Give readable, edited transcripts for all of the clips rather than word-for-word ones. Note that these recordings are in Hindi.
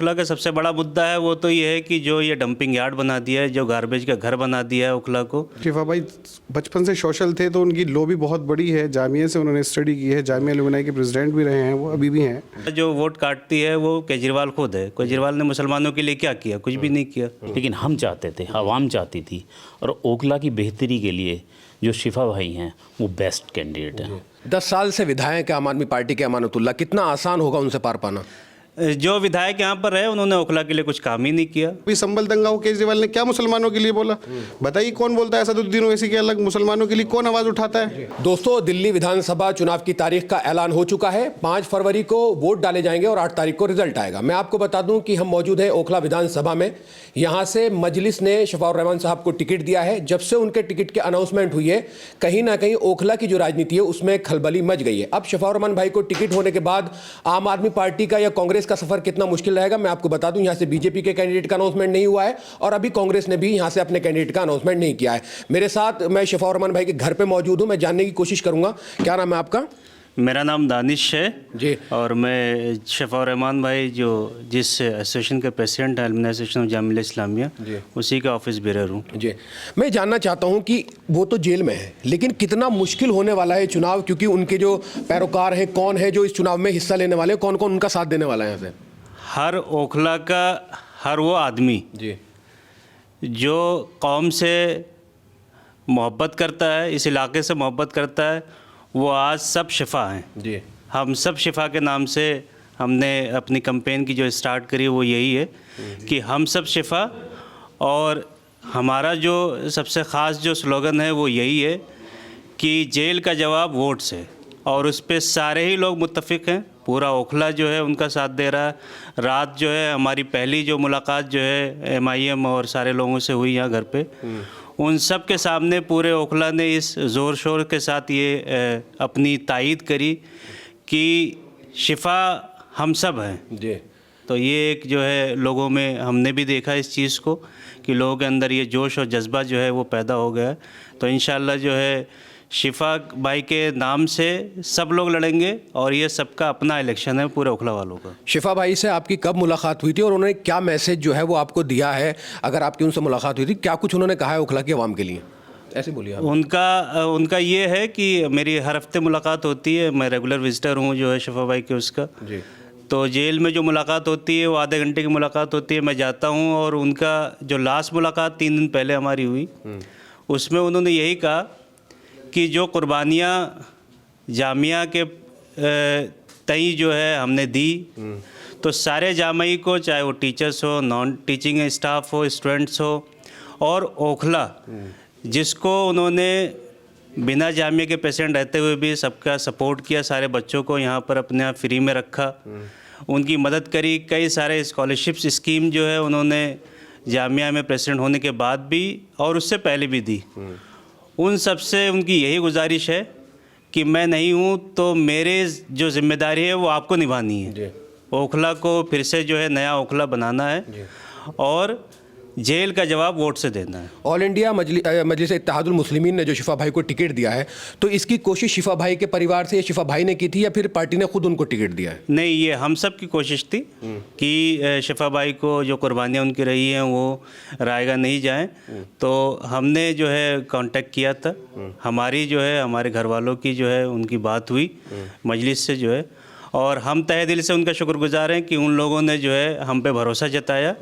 ओखला का सबसे बड़ा मुद्दा है वो तो ये है कि जो ये डंपिंग यार्ड बना दिया है, जो गार्बेज का घर बना दिया है ओखला को। शिफा भाई बचपन से सोशल थे तो उनकी लॉबी बहुत बड़ी है, जामिया से उन्होंने स्टडी की है, जामिया अलुमनाई के प्रेसिडेंट भी रहे हैं, वो अभी भी हैं। जो वोट काटती है वो केजरीवाल खुद है। केजरीवाल ने मुसलमानों के लिए क्या किया? कुछ भी नहीं किया। लेकिन हम चाहते थे, आवाम चाहती थी, और ओखला की बेहतरी के लिए जो शिफा भाई हैं वो बेस्ट कैंडिडेट हैं। 10 साल से विधायक है आम आदमी पार्टी के अमानतुल्लाह, कितना आसान होगा उनसे पार पाना? जो विधायक यहाँ पर रहे उन्होंने ओखला के लिए कुछ काम ही नहीं किया। अभी संभल दंगा हो, केजरीवाल ने क्या मुसलमानों के लिए बोला? बताइए कौन बोलता है असदुद्दीन ओवैसी के अलग, मुसलमानों के लिए कौन आवाज उठाता है? दोस्तों, दिल्ली विधानसभा चुनाव की तारीख का ऐलान हो चुका है। 5 फरवरी को वोट डाले जाएंगे और 8 तारीख को रिजल्ट आएगा। मैं आपको बता दूं कि हम मौजूद हैं ओखला विधानसभा में। यहां से मजलिस ने शफाउर रहमान साहब को टिकट दिया है। जब से उनके टिकट की अनाउंसमेंट हुई है, कहीं ना कहीं ओखला की जो राजनीति है उसमें खलबली मच गई है। अब शफाउर रहमान भाई को टिकट होने के बाद आम आदमी पार्टी का या कांग्रेस का सफर कितना मुश्किल रहेगा, मैं आपको बता दूं। यहां से बीजेपी के कैंडिडेट का अनाउंसमेंट नहीं हुआ है और अभी कांग्रेस ने भी यहां से अपने कैंडिडेट का अनाउंसमेंट नहीं किया है। मेरे साथ मैं शफाउर रहमान भाई के घर पे मौजूद हूं। मैं जानने की कोशिश करूंगा, क्या नाम है आपका? मेरा नाम दानिश है जी। और मैं शफाउर रहमान भाई जो जिस एसोसिएशन के प्रेसिडेंट हैं, alumni association of Jamia Islamia, उसी का ऑफिस बेरर हूँ। जी, मैं जानना चाहता हूं कि वो तो जेल में है, लेकिन कितना मुश्किल होने वाला है चुनाव, क्योंकि उनके जो पैरोकार हैं, कौन है जो इस चुनाव में हिस्सा लेने वाले हैं, कौन कौन उनका साथ देने वाला है यहाँ से? हर ओखला का हर वो आदमी जी, जो कौम से मोहब्बत करता है, इस इलाके से मोहब्बत करता है, वो आज सब शिफा हैं। जी, हम सब शिफा के नाम से हमने अपनी कैंपेन की जो स्टार्ट करी वो यही है कि हम सब शिफा। और हमारा जो सबसे ख़ास जो स्लोगन है वो यही है कि जेल का जवाब वोट से, और उस पर सारे ही लोग मुत्तफिक हैं। पूरा ओखला जो है उनका साथ दे रहा है। रात जो है हमारी पहली जो मुलाकात जो है MIM और सारे लोगों से हुई यहाँ घर पे, उन सब के सामने पूरे ओखला ने इस ज़ोर शोर के साथ ये अपनी तायीद करी कि शिफा हम सब हैं। जी। तो ये एक जो है लोगों में हमने भी देखा इस चीज़ को कि लोगों के अंदर ये जोश और जज्बा जो है वो पैदा हो गया है। तो इंशाल्लाह जो है शिफा भाई के नाम से सब लोग लड़ेंगे और ये सबका अपना इलेक्शन है पूरे ओखला वालों का। शिफा भाई से आपकी कब मुलाकात हुई थी और उन्होंने क्या मैसेज जो है वो आपको दिया है? अगर आपकी उनसे मुलाकात हुई थी, क्या कुछ उन्होंने कहा है ओखला की आवाम के लिए? ऐसे बोलिए आप। उनका ये है कि मेरी हर हफ्ते मुलाकात होती है। मैं रेगुलर विजिटर हूँ जो है शिफा भाई के उसका। जी। तो जेल में जो मुलाकात होती है वो आधे घंटे की मुलाकात होती है। मैं जाता हूँ और उनका जो लास्ट मुलाकात 3 दिन पहले हमारी हुई, उसमें उन्होंने यही कहा कि जो कुर्बानियाँ जामिया के तई जो है हमने दी, तो सारे जामई को, चाहे वो टीचर्स हो, नॉन टीचिंग स्टाफ हो, स्टूडेंट्स हो, और ओखला जिसको उन्होंने बिना जामिया के पेशेंट रहते हुए भी सबका सपोर्ट किया, सारे बच्चों को यहाँ पर अपने यहाँ फ्री में रखा, उनकी मदद करी। कई सारे स्कॉलरशिप्स स्कीम जो है उन्होंने जामिया में प्रेसिडेंट होने के बाद भी और उससे पहले भी दी। उन सब से उनकी यही गुजारिश है कि मैं नहीं हूँ तो मेरे जो जिम्मेदारी है वो आपको निभानी है। ओखला को फिर से जो है नया ओखला बनाना है और जेल का जवाब वोट से देना है। ऑल इंडिया मजलिस इत्तेहादुल मुस्लिमीन ने जो शिफा भाई को टिकट दिया है, तो इसकी कोशिश शिफा भाई के परिवार से या शिफा भाई ने की थी या फिर पार्टी ने खुद उनको टिकट दिया है? नहीं, ये हम सब की कोशिश थी कि शिफा भाई को जो कुर्बानियाँ उनकी रही हैं वो रायगा नहीं जाएं। तो हमने जो है कांटेक्ट किया था। हमारी जो है हमारे घर वालों की जो है उनकी बात हुई मजलिस से जो है, और हम तहे दिल से उनका शुक्रगुजार हैं कि उन लोगों ने जो है हम पे भरोसा जताया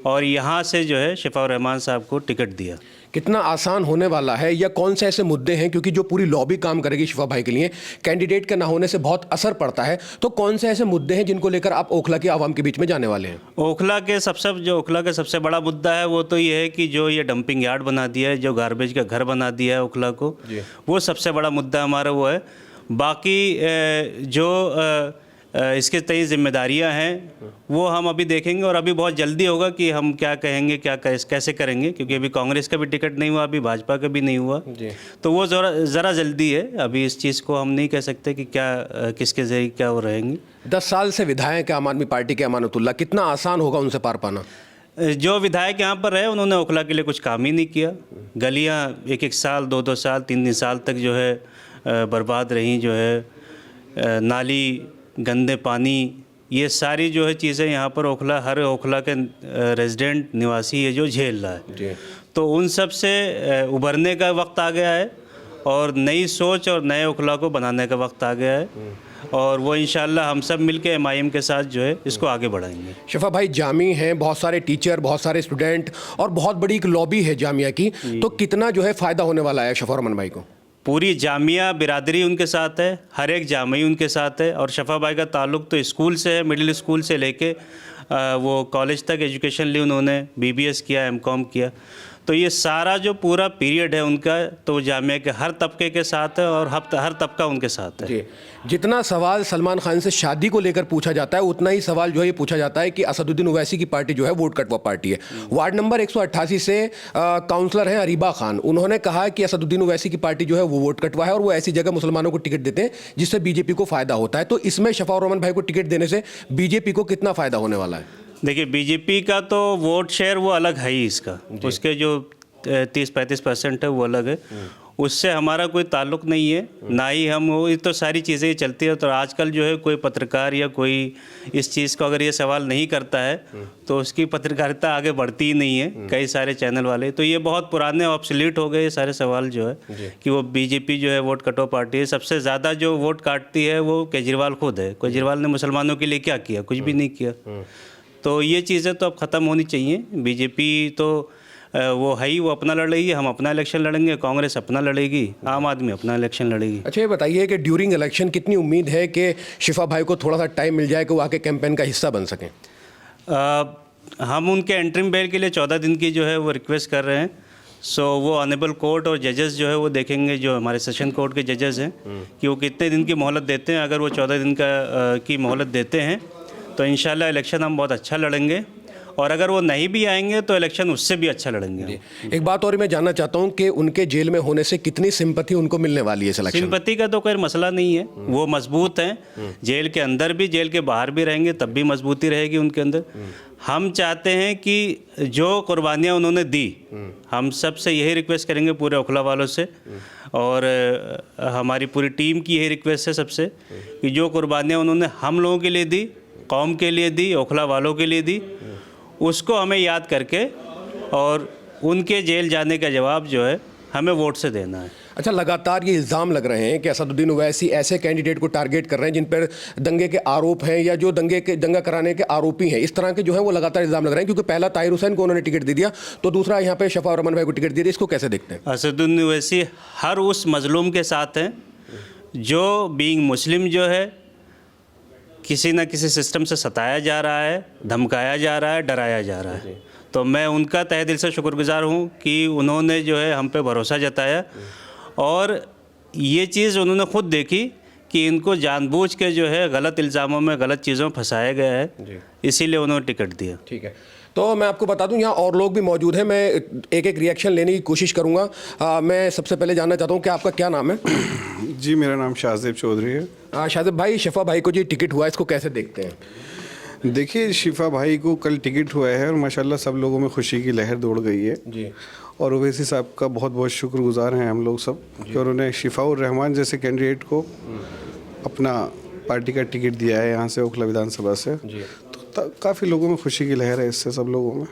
और यहाँ से जो है शफाउर रहमान साहब को टिकट दिया। कितना आसान होने वाला है या कौन से ऐसे मुद्दे हैं, क्योंकि जो पूरी लॉबी काम करेगी शिफा भाई के लिए, कैंडिडेट के ना होने से बहुत असर पड़ता है, तो कौन से ऐसे मुद्दे हैं जिनको लेकर आप ओखला की आवाम के बीच में जाने वाले हैं? ओखला का सबसे बड़ा मुद्दा है वो तो ये है कि जो ये डंपिंग यार्ड बना दिया है, जो गार्बेज का घर बना दिया है ओखला को, वो सबसे बड़ा मुद्दा हमारा वो है। बाकी जो इसके तय जिम्मेदारियां हैं वो हम अभी देखेंगे और अभी बहुत जल्दी होगा कि हम क्या कहेंगे, कैसे करेंगे, क्योंकि अभी कांग्रेस का भी टिकट नहीं हुआ, अभी भाजपा का भी नहीं हुआ जी। तो वो ज़रा जल्दी है। अभी इस चीज़ को हम नहीं कह सकते कि क्या किसके जरिए क्या वो रहेंगे। 10 साल से विधायक है आम आदमी पार्टी के अमानतुल्लाह, कितना आसान होगा उनसे पार पाना? जो विधायक यहाँ पर रहे उन्होंने ओखला के लिए कुछ काम ही नहीं किया। गलियाँ 1-1 साल, 2-2 साल, 3-3 साल तक जो है बर्बाद रहीं। जो है नाली, गंदे पानी, ये सारी जो है चीज़ें यहाँ पर ओखला, हर ओखला के रेजिडेंट निवासी है जो झेल रहा है। जी। तो उन सब से उभरने का वक्त आ गया है और नई सोच और नए ओखला को बनाने का वक्त आ गया है और वो इंशाल्लाह हम सब मिलके MIM के साथ जो है इसको आगे बढ़ाएंगे। शफा भाई, जामी हैं, बहुत सारे टीचर, बहुत सारे स्टूडेंट और बहुत बड़ी एक लॉबी है जामिया की, तो कितना जो है फ़ायदा होने वाला है शफा रमन भाई को? पूरी जामिया बिरादरी उनके साथ है, हर एक जामिया उनके साथ है और शफा भाई का ताल्लुक़ तो स्कूल से है, मिडिल स्कूल से लेके वो कॉलेज तक एजुकेशन ली उन्होंने, BBS किया, MCOM किया। तो ये सारा जो पूरा पीरियड है उनका, तो वो जामिया के हर तबके के साथ है और हर तबका उनके साथ है। जी। जितना सवाल सलमान खान से शादी को लेकर पूछा जाता है, उतना ही सवाल जो है ये पूछा जाता है कि असदुद्दीन ओवैसी की पार्टी जो है वोट कटवा पार्टी है। वार्ड नंबर 188 से काउंसलर हैं अरीबा खान, उन्होंने कहा कि असदुद्दीन ओवैसी की पार्टी जो है वो वोट कटवा है और वो ऐसी जगह मुसलमानों को टिकट देते हैं जिससे बीजेपी को फ़ायदा होता है। तो इसमें शफाउर रहमान भाई को टिकट देने से बीजेपी को कितना फ़ायदा होने वाला है? देखिए, बीजेपी का तो वोट शेयर वो अलग है ही, इसका उसके जो 30-35% है वो अलग है, उससे हमारा कोई ताल्लुक़ नहीं है, ना ही हम वो, ये तो सारी चीज़ें चलती है। तो आजकल जो है कोई पत्रकार या कोई इस चीज़ को अगर ये सवाल नहीं करता है तो उसकी पत्रकारिता आगे बढ़ती ही नहीं है, कई सारे चैनल वाले। तो ये बहुत पुराने ऑब्सोलीट हो गए ये सारे सवाल जो है कि वो बीजेपी जो है वोट कटो पार्टी है। सबसे ज़्यादा जो वोट काटती है वो केजरीवाल खुद है। केजरीवाल ने मुसलमानों के लिए क्या किया? कुछ भी नहीं किया। तो ये चीज़ें तो अब ख़त्म होनी चाहिए। बीजेपी तो वो है ही, वो अपना लड़ेगी, हम अपना इलेक्शन लड़ेंगे, कांग्रेस अपना लड़ेगी, आम आदमी अपना इलेक्शन लड़ेगी। अच्छा, ये बताइए कि ड्यूरिंग इलेक्शन कितनी उम्मीद है कि शिफा भाई को थोड़ा सा टाइम मिल जाए कि वो आके कैंपेन का हिस्सा बन सकें? हम उनके एंट्रीम बेल के लिए 14 दिन की जो है वो रिक्वेस्ट कर रहे हैं। सो वो ऑनरेबल कोर्ट और जजेस जो है वो देखेंगे, जो हमारे सेशन कोर्ट के जजेस हैं, कि वो कितने दिन की मोहलत देते हैं। अगर वो 14 दिन की मोहलत देते हैं तो इंशाल्लाह इलेक्शन हम बहुत अच्छा लड़ेंगे और अगर वो नहीं भी आएंगे तो इलेक्शन उससे भी अच्छा लड़ेंगे। एक बात और मैं जानना चाहता हूं कि उनके जेल में होने से कितनी सिंपैथी उनको मिलने वाली है इलेक्शन? सिंपैथी का तो कोई मसला नहीं है, वो मजबूत हैं, जेल के अंदर भी, जेल के बाहर भी रहेंगे तब भी मजबूती रहेगी उनके अंदर। हम चाहते हैं कि जो कुर्बानियाँ उन्होंने दी, हम सब से यही रिक्वेस्ट करेंगे, पूरे ओखला वालों से और हमारी पूरी टीम की यही रिक्वेस्ट है सबसे, कि जो कुर्बानियाँ उन्होंने हम लोगों के लिए दी, कौम के लिए दी, ओखला वालों के लिए दी, उसको हमें याद करके और उनके जेल जाने का जवाब जो है हमें वोट से देना है। अच्छा, लगातार ये इल्ज़ाम लग रहे हैं कि असदुद्दीन ओवैसी ऐसे कैंडिडेट को टारगेट कर रहे हैं जिन पर दंगे के आरोप हैं या जो दंगा कराने के आरोपी हैं। इस तरह के जो है वो लगातार इल्ज़ाम लग रहे हैं, क्योंकि पहला ताहिर हुसैन को उन्होंने टिकट दे दिया तो दूसरा यहाँ पे शफाउर रहमान भाई को टिकट दे दिया। इसको कैसे देखते हैं? असदुद्दीन ओवैसी हर उस मजलूम के साथ हैं जो बीइंग मुस्लिम जो है किसी न किसी सिस्टम से सताया जा रहा है, धमकाया जा रहा है, डराया जा रहा है। तो मैं उनका तहे दिल से शुक्रगुजार हूँ कि उन्होंने जो है हम पे भरोसा जताया और ये चीज़ उन्होंने खुद देखी कि इनको जानबूझ के जो है गलत इल्ज़ामों में, गलत चीज़ों में फंसाया गया है, इसीलिए उन्होंने टिकट दिया। ठीक है, तो मैं आपको बता दूं यहाँ और लोग भी मौजूद हैं, मैं एक एक रिएक्शन लेने की कोशिश करूँगा। मैं सबसे पहले जानना चाहता हूँ कि आपका क्या नाम है? जी, मेरा नाम शाहजेब चौधरी है। शाहजेब भाई, शफा भाई को जो टिकट हुआ है इसको कैसे देखते हैं? देखिए, शिफा भाई को कल टिकट हुआ है और माशाल्लाह सब लोगों में खुशी की लहर दौड़ गई है जी। और ओवैसी साहब का बहुत बहुत शुक्रगुजार हैं हम लोग सब कि उन्होंने शिफाउर रहमान जैसे कैंडिडेट को अपना पार्टी का टिकट दिया है यहाँ से, ओखला विधानसभा से। तो काफ़ी लोगों में खुशी की लहर है इससे, सब लोगों में।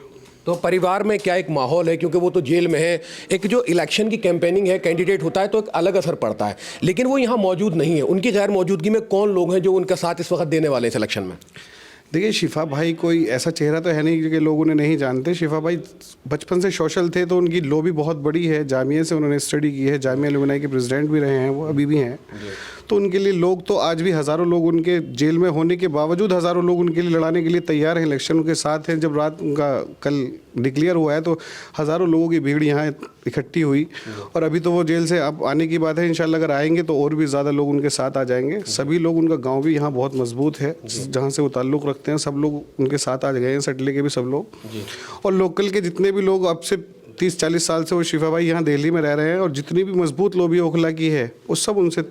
तो परिवार में क्या एक माहौल है, क्योंकि वो तो जेल में है, एक जो इलेक्शन की कैंपेनिंग है, कैंडिडेट होता है तो एक अलग असर पड़ता है, लेकिन वो यहाँ मौजूद नहीं है। उनकी गैर मौजूदगी में कौन लोग हैं जो उनका साथ इस वक्त देने वाले हैं इलेक्शन में? देखिए, शिफा भाई कोई ऐसा चेहरा तो है नहीं कि लोग उन्हें नहीं जानते। शिफा भाई बचपन से सोशल थे, तो उनकी लॉबी बहुत बड़ी है, जामिया से उन्होंने स्टडी की है, जामिया अलुमनाई के प्रेसिडेंट भी रहे हैं, वो अभी भी हैं। तो उनके लिए लोग तो आज भी हज़ारों लोग उनके जेल में होने के बावजूद हज़ारों लोग उनके लिए लड़ाने के लिए तैयार हैं, इलेक्शन के साथ हैं। जब रात उनका कल डिक्लेयर हुआ है तो हज़ारों लोगों की भीड़ यहाँ इकट्ठी हुई और अभी तो वो जेल से अब आने की बात है। इंशाल्लाह अगर आएंगे तो और भी ज़्यादा लोग उनके साथ आ जाएंगे। सभी लोग, उनका गांव भी यहाँ बहुत मजबूत है जहाँ से वो ताल्लुक़ रखते हैं, सब लोग उनके साथ आ गए हैं, सटले के भी सब लोग और लोकल के जितने भी लोग अब से 30-40 साल से वो शिफा भाई यहाँ दिल्ली में रह रहे हैं और जितनी भी मजबूत लॉबी ओखला की है वो सब उनसे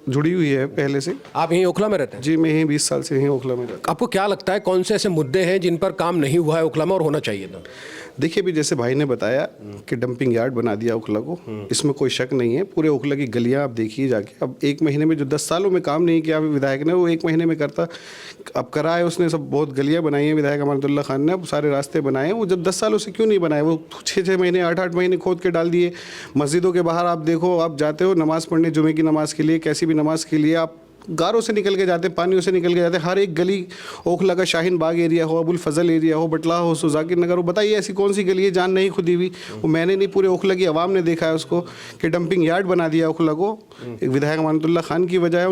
जुड़ी हुई है पहले से। आप यहीं ओखला में रहते हैं? जी, मैं यहीं 20 साल से यहीं ओखला में रहता हूँ। आपको क्या लगता है कौन से ऐसे मुद्दे हैं जिन पर काम नहीं हुआ है ओखला में और होना चाहिए था? देखिए, अभी जैसे भाई ने बताया कि डंपिंग यार्ड बना दिया ओखला को, इसमें कोई शक नहीं है। पूरे ओखला की गलियां आप देखिए जाके। अब 1 महीने में जो 10 सालों में काम नहीं किया विधायक ने, वो 1 महीने में करता। अब करा है उसने, सब बहुत गलियां बनाई हैं विधायक अमानतुल्लाह खान ने, अब सारे रास्ते बनाए हैं। वो जब 10 सालों से क्यों नहीं बनाए? वो 6-6 महीने 8-8 महीने खोद के डाल दिए। मस्जिदों के बाहर आप देखो, आप जाते हो नमाज़ पढ़ने, जुमे की नमाज़ के लिए, कैसी भी नमाज़ के लिए, आप गारों से निकल के जाते, पानियों से निकल के जाते। हर एक गली, ओखला का शाहीन बाग एरिया हो, अबुल फजल एरिया हो, बटला हो, सुजाकिर नगर हो, बताइए ऐसी कौन सी गली है जान नहीं खुदी हुई? वो मैंने नहीं, पूरे ओखला की आवाम ने देखा है उसको कि डंपिंग यार्ड बना दिया ओखला को। एक विधायक अमानतुल्लाह खान की वजह है,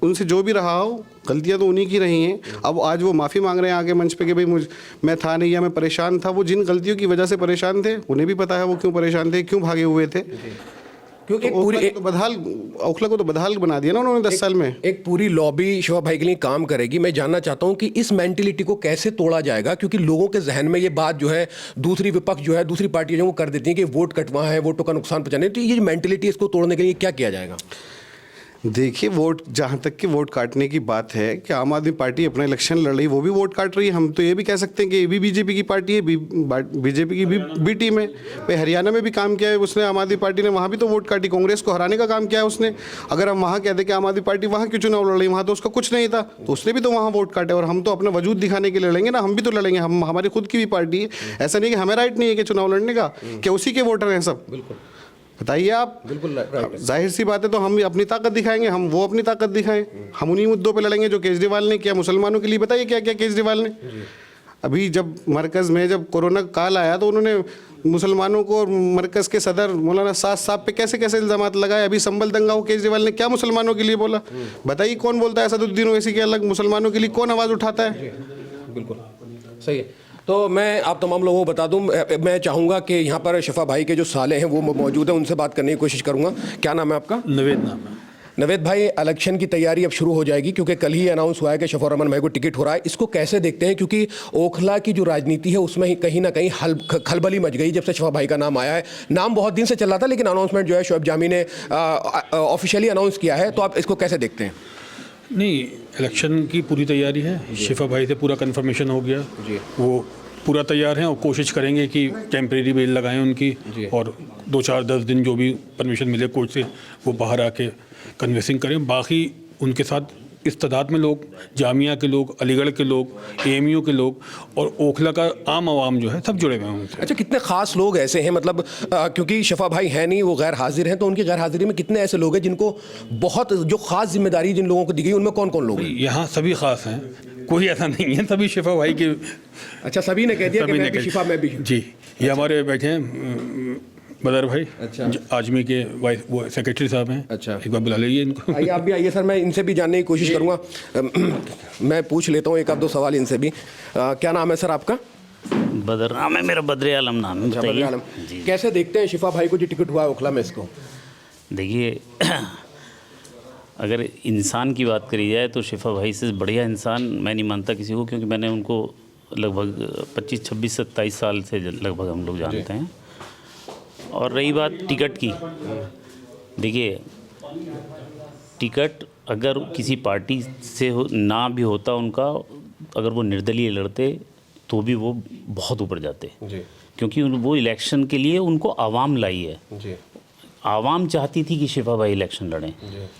उनसे जो भी रहा हो, गलतियां तो उन्हीं की रही हैं। अब आज वो माफ़ी मांग रहे हैं आगे मंच पे कि भाई मैं था नहीं या मैं परेशान था। वो जिन गलतियों की वजह से परेशान थे, उन्हें भी पता है वो क्यों परेशान थे, क्यों भागे हुए थे। क्योंकि ओखला को तो बदहाल बना दिया ना उन्होंने 10 साल में। एक पूरी लॉबी शिफा भाई के लिए काम करेगी। मैं जानना चाहता हूं कि इस मेंटेलिटी को कैसे तोड़ा जाएगा, क्योंकि लोगों के जहन में ये बात जो है, दूसरी विपक्ष जो है, दूसरी पार्टियां जो वो कर देती हैं कि वोट कटवा है, वोटों का नुकसान पहुंचाने। तो ये मेंटेलिटी, इसको तोड़ने के लिए क्या किया जाएगा? देखिए, वोट, जहाँ तक कि वोट काटने की बात है कि आम आदमी पार्टी अपना इलेक्शन लड़ रही, वो भी वोट काट रही है। हम तो ये भी कह सकते हैं कि ये भी बीजेपी की पार्टी है, बीजेपी की भी टीम है। भाई हरियाणा में भी काम किया है उसने, आम आदमी पार्टी ने, वहाँ भी तो वोट काटी, कांग्रेस को हराने का काम किया है उसने। अगर हम वहाँ कहते कि आम आदमी पार्टी वहाँ क्यों चुनाव लड़ रही, वहाँ तो उसका कुछ नहीं था, तो उसने भी तो वहाँ वोट काटे। और हम तो अपना वजूद दिखाने के लिए लड़ेंगे ना, हम भी तो लड़ेंगे, हम हमारी खुद की भी पार्टी है। ऐसा नहीं कि हमें राइट नहीं है कि चुनाव लड़ने का, क्या उसी के वोटर हैं सब? बिल्कुल, बताइए आप। बिल्कुल राइट। जाहिर सी बात है, तो हम अपनी ताकत दिखाएंगे, हम वो अपनी ताकत दिखाएं। हम उन्हीं मुद्दों पे लड़ेंगे जो केजरीवाल ने किया मुसलमानों के लिए। बताइए क्या क्या केजरीवाल ने। अभी जब मरकज़ में जब कोरोना काल आया तो उन्होंने मुसलमानों को और मरकज़ के सदर मौलाना साद साहब पे कैसे कैसे इल्ज़ामात लगाए। अभी संभल दंगा हो, केजरीवाल ने क्या मुसलमानों के लिए बोला? बताइए कौन बोलता है असदुद्दीन ओवैसी के अलग, मुसलमानों के लिए कौन आवाज़ उठाता है? बिल्कुल सही है। तो मैं आप तमाम लोगों को बता दूं, मैं चाहूँगा कि यहाँ पर शिफा भाई के जो साले हैं वो मौजूद हैं, उनसे बात करने की कोशिश करूँगा। क्या नाम है आपका? नवेद नाम है। नवेद भाई, इलेक्शन की तैयारी अब शुरू हो जाएगी, क्योंकि कल ही अनाउंस हुआ है कि शफीउर रहमान भाई को टिकट हो रहा है। इसको कैसे देखते हैं, क्योंकि ओखला की जो राजनीति है उसमें ही कहीं ना कहीं खलबली मच गई जब से शफा भाई का नाम आया है। नाम बहुत दिन से चल रहा था, लेकिन अनाउंसमेंट जो है शोएब जामी ने ऑफिशियली अनाउंस किया है। तो आप इसको कैसे देखते हैं? नहीं, इलेक्शन की पूरी तैयारी है। शिफा भाई से पूरा कंफर्मेशन हो गया, वो पूरा तैयार हैं और कोशिश करेंगे कि टेम्परेरी बेल लगाएं उनकी, और 2-4-10 दिन जो भी परमिशन मिले कोर्ट से वो बाहर आके कन्वेंसिंग करें। बाकी उनके साथ इस तादाद में लोग, जामिया के लोग, अलीगढ़ के लोग, एएमयू के लोग और ओखला का आम आवाम जो है सब जुड़े हुए हैं उनसे। अच्छा, कितने खास लोग ऐसे हैं, मतलब क्योंकि शफा भाई है नहीं, वो गैर हाजिर हैं, तो उनकी गैर हाजिरी में कितने ऐसे लोग हैं जिनको बहुत जो खास जिम्मेदारी जिन लोगों को दी गई, उनमें कौन कौन लोग हैं? यहाँ सभी खास हैं, कोई ऐसा नहीं है, सभी शिफा भाई के। अच्छा, सभी ने कह दिया कि मैं भी शिफा, मैं भी। जी, ये हमारे बैठे हैं बदर भाई। अच्छा। आजमी के वाइस वो सेक्रेटरी साहब हैं। अच्छा, एक बार बुला लीजिए इनको। आइए, आप भी आइए सर, मैं इनसे भी जानने की कोशिश करूँगा। मैं पूछ लेता हूँ एक आध दो सवाल इनसे भी। क्या नाम है सर आपका? बदर नाम है मेरा, बद्र आलम नाम है। बद्र आलम। जी, कैसे देखते हैं शिफा भाई को जो टिकट हुआ है ओखला में इसको? देखिए, अगर इंसान की बात करी जाए तो शिफा भाई से बढ़िया इंसान मैं नहीं मानता किसी को, क्योंकि मैंने उनको लगभग 25, 26, 27 साल से लगभग हम लोग जानते हैं। और रही बात टिकट की, देखिए टिकट अगर किसी पार्टी से ना भी होता उनका, अगर वो निर्दलीय लड़ते तो भी वो बहुत ऊपर जाते जी। क्योंकि वो इलेक्शन के लिए उनको आवाम लाई है जी। आवाम चाहती थी कि शिफा भाई इलेक्शन लड़ें।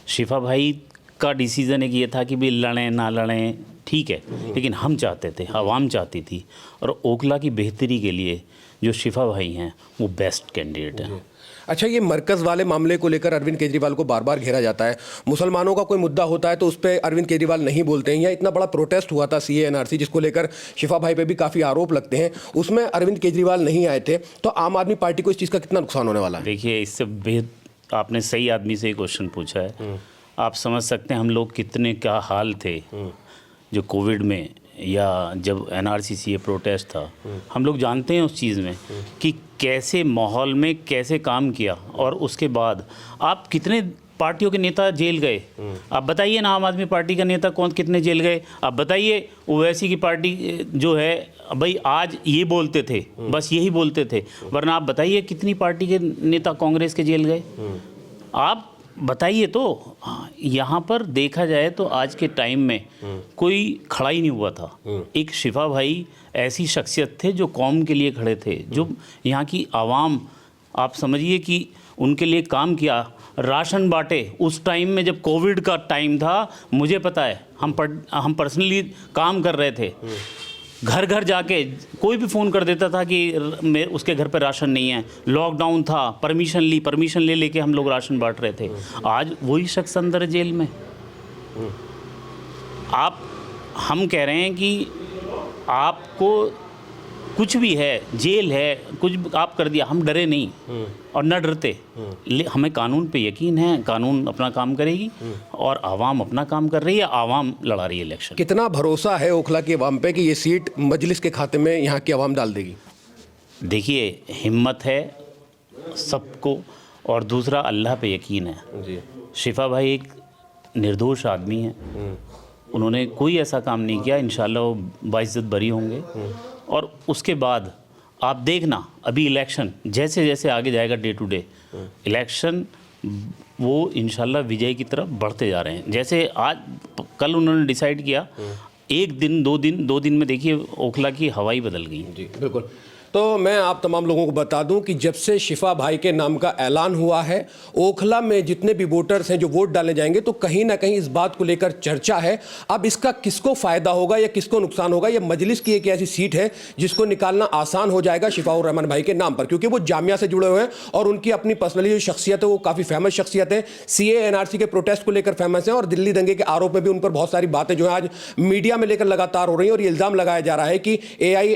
शिफा भाई का डिसीज़न एक ये था कि भी लड़ें ना लड़ें ठीक है, लेकिन हम चाहते थे, आवाम चाहती थी। और ओखला की बेहतरी के लिए जो शिफा भाई हैं वो बेस्ट कैंडिडेट हैं। अच्छा, ये मरकज़ वाले मामले को लेकर अरविंद केजरीवाल को बार बार घेरा जाता है। मुसलमानों का कोई मुद्दा होता है तो उस पर अरविंद केजरीवाल नहीं बोलते हैं। या इतना बड़ा प्रोटेस्ट हुआ था CAA NRC, जिसको लेकर शिफा भाई पे भी काफ़ी आरोप लगते हैं, उसमें अरविंद केजरीवाल नहीं आए थे। तो आम आदमी पार्टी को इस चीज़ का कितना नुकसान होने वाला है? देखिए, इससे आपने सही आदमी से ही क्वेश्चन पूछा है। आप समझ सकते हैं हम लोग कितने क्या हाल थे जो कोविड में या जब NRC CAA प्रोटेस्ट था। हम लोग जानते हैं उस चीज़ में कि कैसे माहौल में कैसे काम किया, और उसके बाद आप कितने पार्टियों के नेता जेल गए। आप बताइए ना, आम आदमी पार्टी का नेता कौन कितने जेल गए? आप बताइए, ओवैसी की पार्टी जो है भाई आज ये बोलते थे, बस यही बोलते थे, वरना आप बताइए कितनी पार्टी के नेता कांग्रेस के जेल गए। आप बताइए तो। हाँ, यहाँ पर देखा जाए तो आज के टाइम में कोई खड़ा ही नहीं हुआ था। एक शिफा भाई ऐसी शख्सियत थे जो कौम के लिए खड़े थे, जो यहाँ की आवाम, आप समझिए कि उनके लिए काम किया, राशन बांटे। उस टाइम में जब कोविड का टाइम था, मुझे पता है, हम पर्सनली काम कर रहे थे, घर घर जाके कोई भी फ़ोन कर देता था कि उसके घर पे राशन नहीं है, लॉकडाउन था, परमिशन ले लेके हम लोग राशन बांट रहे थे। आज वही शख्स अंदर है जेल में। हम कह रहे हैं कि आपको कुछ भी है, जेल है, कुछ आप कर दिया, हम डरे नहीं और न डरते। हमें कानून पे यकीन है, कानून अपना काम करेगी और आवाम अपना काम कर रही है, आवाम लड़ा रही है इलेक्शन। कितना भरोसा है ओखला की आवाम पे कि ये सीट मजलिस के खाते में यहाँ की आवाम डाल देगी? देखिए, हिम्मत है सबको और दूसरा अल्लाह पे यकीन है जी। शिफा भाई एक निर्दोष आदमी है, उन्होंने कोई ऐसा काम नहीं किया। इंशाल्लाह वो बाइज्जत बरी होंगे। और उसके बाद आप देखना, अभी इलेक्शन जैसे जैसे आगे जाएगा, डे टू डे इलेक्शन, वो इंशाल्लाह विजय की तरफ बढ़ते जा रहे हैं। जैसे कल उन्होंने डिसाइड किया, एक दिन दो दिन में देखिए ओखला की हवाई बदल गई। जी बिल्कुल। तो मैं आप तमाम लोगों को बता दूं कि जब से शिफा भाई के नाम का ऐलान हुआ है, ओखला में जितने भी वोटर्स हैं जो वोट डालने जाएंगे, तो कहीं ना कहीं इस बात को लेकर चर्चा है। अब इसका किसको फ़ायदा होगा या किसको नुकसान होगा? ये मजलिस की एक ऐसी सीट है जिसको निकालना आसान हो जाएगा शिफाउर रहमान भाई के नाम पर, क्योंकि वो जामिया से जुड़े हुए हैं और उनकी अपनी पर्सनली जो शख्सियत है वो काफ़ी फेमस शख्सियत है। CA NRC के प्रोटेस्ट को लेकर फेमस है और दिल्ली दंगे के आरोप में भी उन पर बहुत सारी बातें जो है आज मीडिया में लेकर लगातार हो रही हैं। और ये इल्ज़ाम लगाया जा रहा है कि AI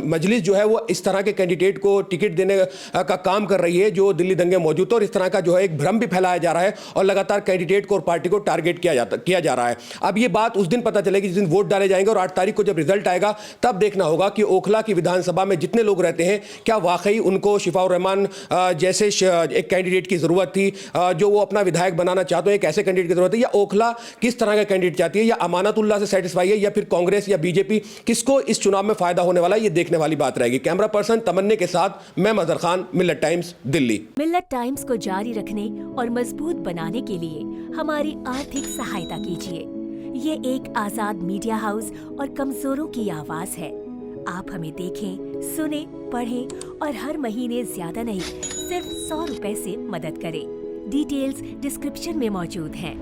मजलिस जो है वो इस तरह के कैंडिडेट को टिकट देने का काम कर रही है जो दिल्ली दंगे मौजूद है, और इस तरह का जो है एक भ्रम भी फैलाया जा रहा है और लगातार कैंडिडेट को और पार्टी को टारगेट किया जा रहा है। अब ये बात उस दिन पता चलेगी जिस दिन वोट डाले जाएंगे और 8 तारीख को जब रिजल्ट आएगा तब देखना होगा कि ओखला की विधानसभा में जितने लोग रहते हैं, क्या वाकई उनको शिफाउर रहमान जैसे एक कैंडिडेट की जरूरत थी जो वो अपना विधायक बनाना चाहते हैं, एक ऐसे कैंडिडेट की जरूरत है, या ओखला किस तरह का कैंडिडेट चाहती है, या अमानतुल्लाह से सेटिस्फाई है, या फिर कांग्रेस या बीजेपी, किसको इस चुनाव में फायदा होने वाला है, ये देखने वाली बात रहेगी। कैमरा पर्सन तमन्ने के साथ मैं मजहर खान, मिल्लत टाइम्स, दिल्ली। मिल्लत टाइम्स को जारी रखने और मजबूत बनाने के लिए हमारी आर्थिक सहायता कीजिए। ये एक आजाद मीडिया हाउस और कमजोरों की आवाज है। आप हमें देखें, सुने, पढ़ें और हर महीने ज्यादा नहीं, सिर्फ 100 रुपए से मदद करें। डिटेल्स डिस्क्रिप्शन में मौजूद हैं।